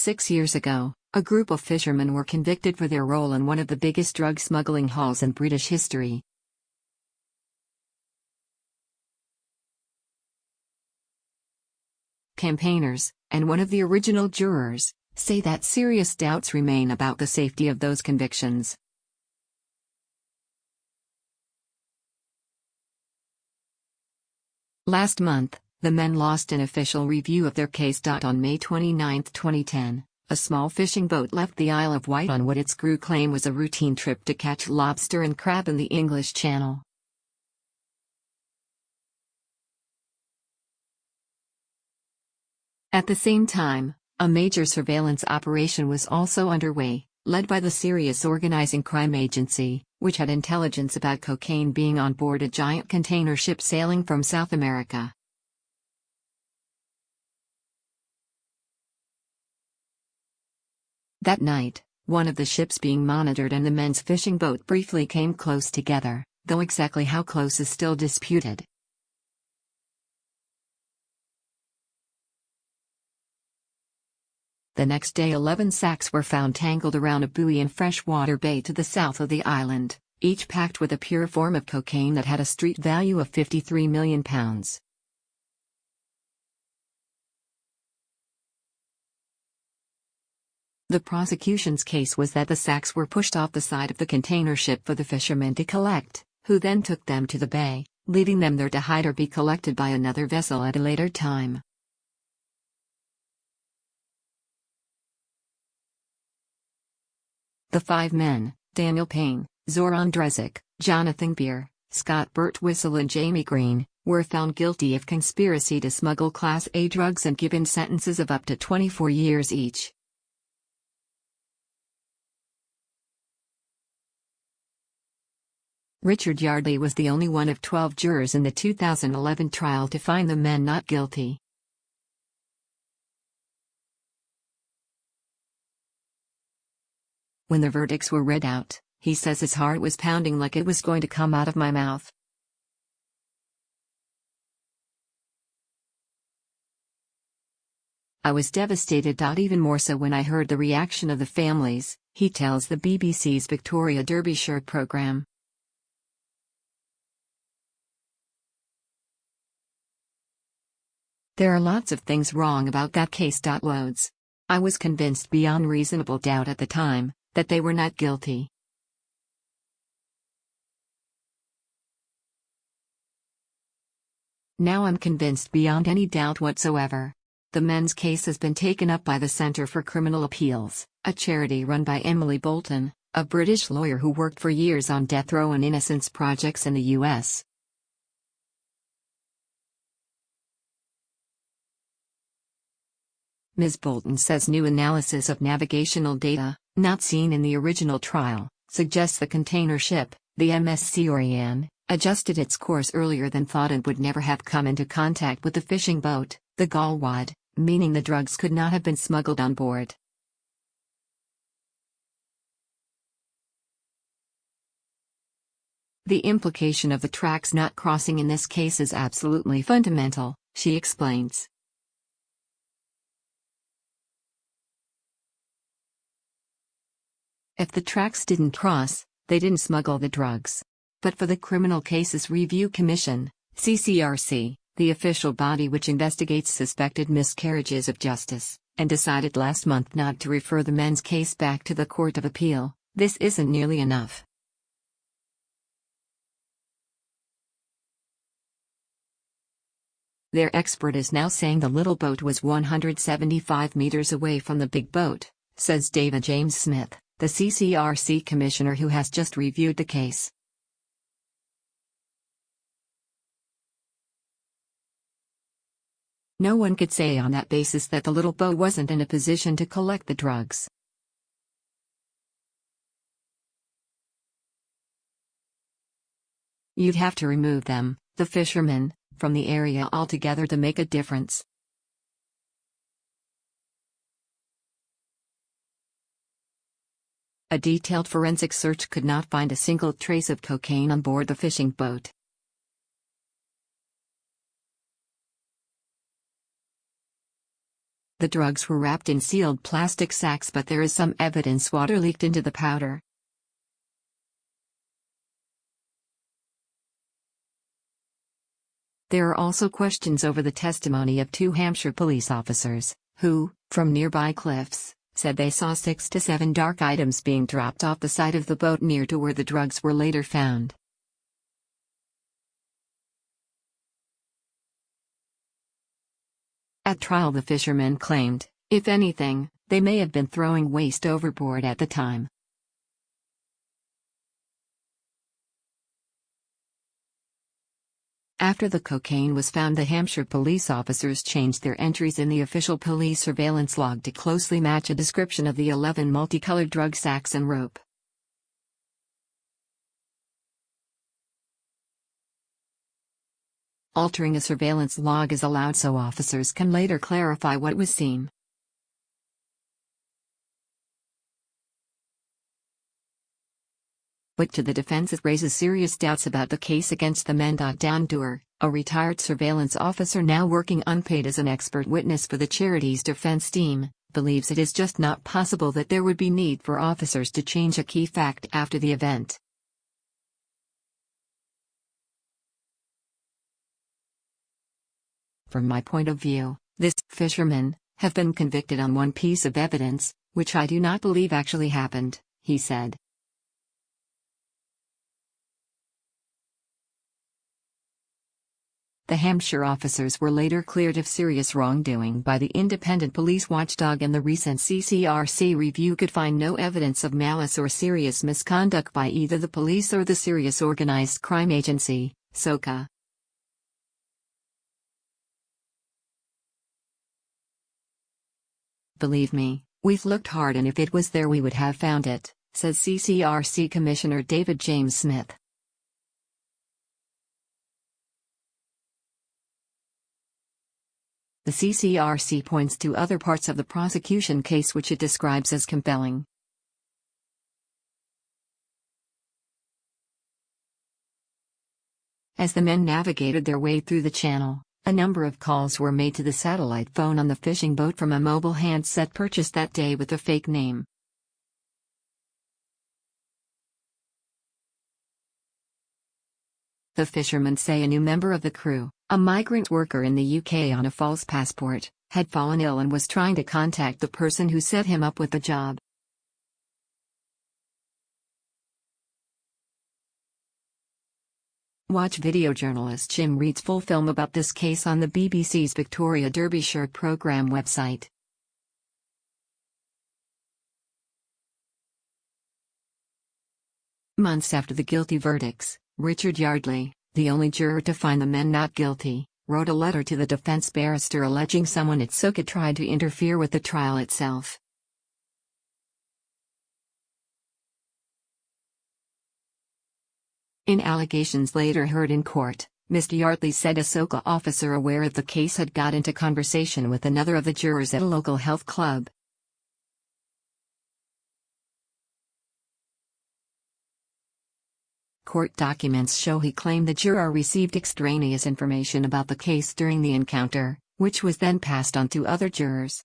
6 years ago, a group of fishermen were convicted for their role in one of the biggest drug smuggling hauls in British history. Campaigners, and one of the original jurors, say that serious doubts remain about the safety of those convictions. Last month, the men lost an official review of their case. On May 29, 2010, a small fishing boat left the Isle of Wight on what its crew claim was a routine trip to catch lobster and crab in the English Channel. At the same time, a major surveillance operation was also underway, led by the Serious Organised Crime Agency, which had intelligence about cocaine being on board a giant container ship sailing from South America. That night, one of the ships being monitored and the men's fishing boat briefly came close together, though exactly how close is still disputed. The next day 11 sacks were found tangled around a buoy in Freshwater Bay to the south of the island, each packed with a pure form of cocaine that had a street value of £53 million. The prosecution's case was that the sacks were pushed off the side of the container ship for the fishermen to collect, who then took them to the bay, leaving them there to hide or be collected by another vessel at a later time. The 5 men, Daniel Payne, Zoran Dresic, Jonathan Beere, Scott Birtwistle and Jamie Green, were found guilty of conspiracy to smuggle Class A drugs and given sentences of up to 24 years each. Richard Yardley was the only one of 12 jurors in the 2011 trial to find the men not guilty. When the verdicts were read out, he says his heart was pounding like it was going to come out of my mouth. I was devastated. Even more so when I heard the reaction of the families, he tells the BBC's Victoria Derbyshire programme. There are lots of things wrong about that case.Loads. I was convinced beyond reasonable doubt at the time that they were not guilty. Now I'm convinced beyond any doubt whatsoever. The men's case has been taken up by the Centre for Criminal Appeals, a charity run by Emily Bolton, a British lawyer who worked for years on death row and innocence projects in the US. Ms. Bolton says new analysis of navigational data, not seen in the original trial, suggests the container ship, the MSC Oriane, adjusted its course earlier than thought and would never have come into contact with the fishing boat, the Galwad, meaning the drugs could not have been smuggled on board. The implication of the tracks not crossing in this case is absolutely fundamental, she explains. If the tracks didn't cross, they didn't smuggle the drugs. But for the Criminal Cases Review Commission, CCRC, the official body which investigates suspected miscarriages of justice, and decided last month not to refer the men's case back to the Court of Appeal, this isn't nearly enough. Their expert is now saying the little boat was 175 meters away from the big boat, says David James Smith, the CCRC commissioner who has just reviewed the case. No one could say on that basis that the little boat wasn't in a position to collect the drugs. You'd have to remove them, the fishermen, from the area altogether to make a difference. A detailed forensic search could not find a single trace of cocaine on board the fishing boat. The drugs were wrapped in sealed plastic sacks, but there is some evidence water leaked into the powder. There are also questions over the testimony of 2 Hampshire police officers, who, from nearby cliffs, said they saw 6 to 7 dark items being dropped off the side of the boat near to where the drugs were later found. At trial, the fishermen claimed, if anything, they may have been throwing waste overboard at the time. After the cocaine was found, the Hampshire police officers changed their entries in the official police surveillance log to closely match a description of the 11 multicolored drug sacks and rope. Altering a surveillance log is allowed so officers can later clarify what was seen. But to the defense, it raises serious doubts about the case against the men. Dan Doer, a retired surveillance officer now working unpaid as an expert witness for the charity's defense team, believes it is just not possible that there would be need for officers to change a key fact after the event. From my point of view, these fishermen have been convicted on one piece of evidence, which I do not believe actually happened, he said. The Hampshire officers were later cleared of serious wrongdoing by the independent police watchdog, and the recent CCRC review could find no evidence of malice or serious misconduct by either the police or the Serious Organised Crime Agency, SOCA. Believe me, we've looked hard, and if it was there we would have found it, says CCRC Commissioner David James Smith. The CCRC points to other parts of the prosecution case which it describes as compelling. As the men navigated their way through the channel, a number of calls were made to the satellite phone on the fishing boat from a mobile handset purchased that day with a fake name. The fishermen say a new member of the crew, a migrant worker in the UK on a false passport, had fallen ill and was trying to contact the person who set him up with the job. Watch video journalist Jim Reed's full film about this case on the BBC's Victoria Derbyshire programme website. Months after the guilty verdicts, Richard Yardley, the only juror to find the men not guilty, wrote a letter to the defense barrister alleging someone at SOCA tried to interfere with the trial itself. In allegations later heard in court, Mr. Yardley said a SOCA officer aware of the case had got into conversation with another of the jurors at a local health club. Court documents show he claimed the juror received extraneous information about the case during the encounter, which was then passed on to other jurors.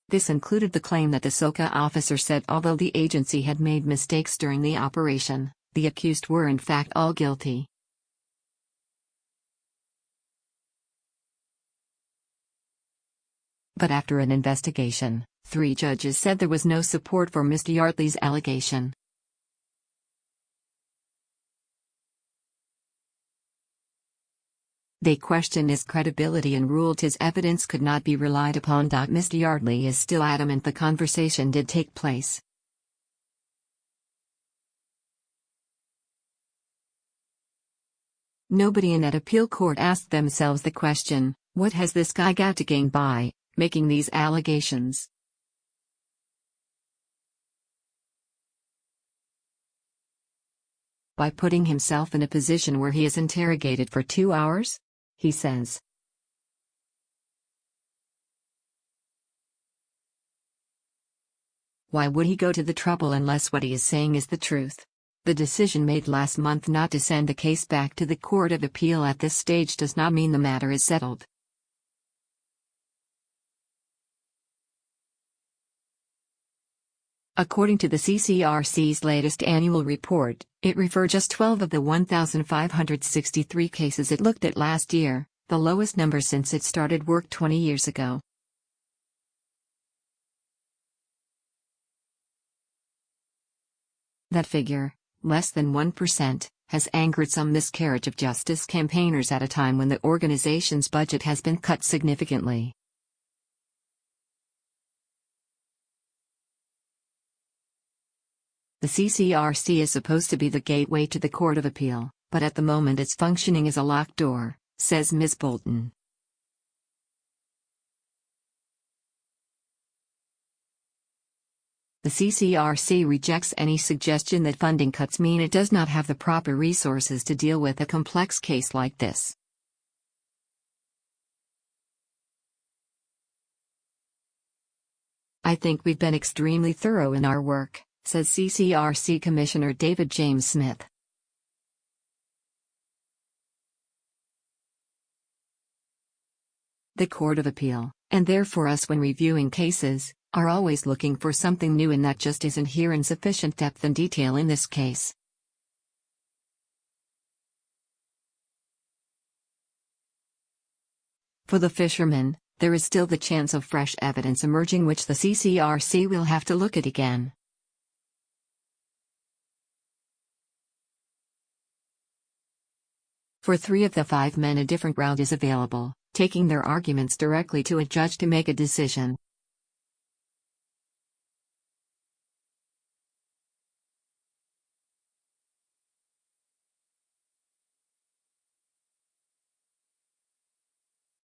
This included the claim that the SOCA officer said although the agency had made mistakes during the operation, the accused were in fact all guilty. But after an investigation, 3 judges said there was no support for Mr. Yardley's allegation. They questioned his credibility and ruled his evidence could not be relied upon. Mr. Yardley is still adamant the conversation did take place. Nobody in that appeal court asked themselves the question, what has this guy got to gain by making these allegations? By putting himself in a position where he is interrogated for 2 hours? He says. Why would he go to the trouble unless what he is saying is the truth? The decision made last month not to send the case back to the Court of Appeal at this stage does not mean the matter is settled. According to the CCRC's latest annual report, it referred just 12 of the 1,563 cases it looked at last year, the lowest number since it started work 20 years ago. That figure, less than 1%, has angered some miscarriage of justice campaigners at a time when the organization's budget has been cut significantly. The CCRC is supposed to be the gateway to the Court of Appeal, but at the moment it's functioning as a locked door, says Ms. Bolton. The CCRC rejects any suggestion that funding cuts mean it does not have the proper resources to deal with a complex case like this. I think we've been extremely thorough in our work, says CCRC Commissioner David James Smith. The Court of Appeal, and therefore us when reviewing cases, are always looking for something new, and that just isn't here in sufficient depth and detail in this case. For the fishermen, there is still the chance of fresh evidence emerging which the CCRC will have to look at again. For 3 of the 5 men a different route is available, taking their arguments directly to a judge to make a decision.